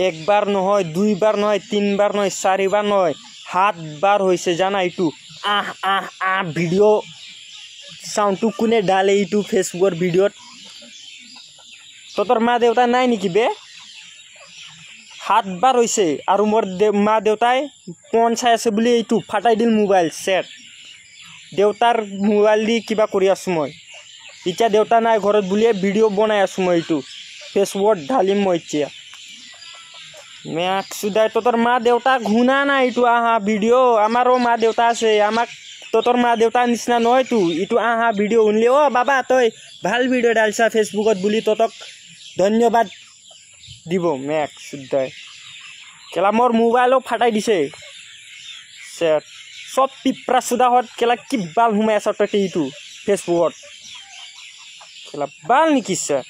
একবার নহয়, দুইবার নহয়, তিনবার নহয়, চারিবার নহয়, 7 বার হয়েছে জানা এইটু ভিডিও সাউন্ডটো কোনে ডালে এইটু ফেসবুকের ভিডিওত তোর মা দেউতা নাই নেকি বে 7 বার হয়েছে আর মোর মা দেউতাই ফোন চাই আছে বলে এইটু ফাটাই দিল মোবাইল সেট দেউতার মোবাইল দি কিবা কৰি আছো মই ইচ্ছা দেউতা নাই ঘৰত বুলিয়ে ভিডিও বনাই আছো মই এইটু ফেসবুকত ঢালিম মই ইচ্ছা সুদাই তোর মা দেউতা ঘুনা না এইটু ভিডিও আমারও মা দেউতা আছে আমাক তোর মা দেউতা নিচিনা নহয় তু ইটু ভিডিও শুনলি বাবা তই ভাল ভিডিও ডালছা ফেসবুকত বুলি তোতক ধন্যবাদ দিব সুদাই কেলা মোর মোবাইলও ফাটাই দিছে সেট সব পিপরা সুদাহত কেলা কি বাল সোমাই আছ তই এইটু ফেসবুকত কেলা বাল নেকি স্যার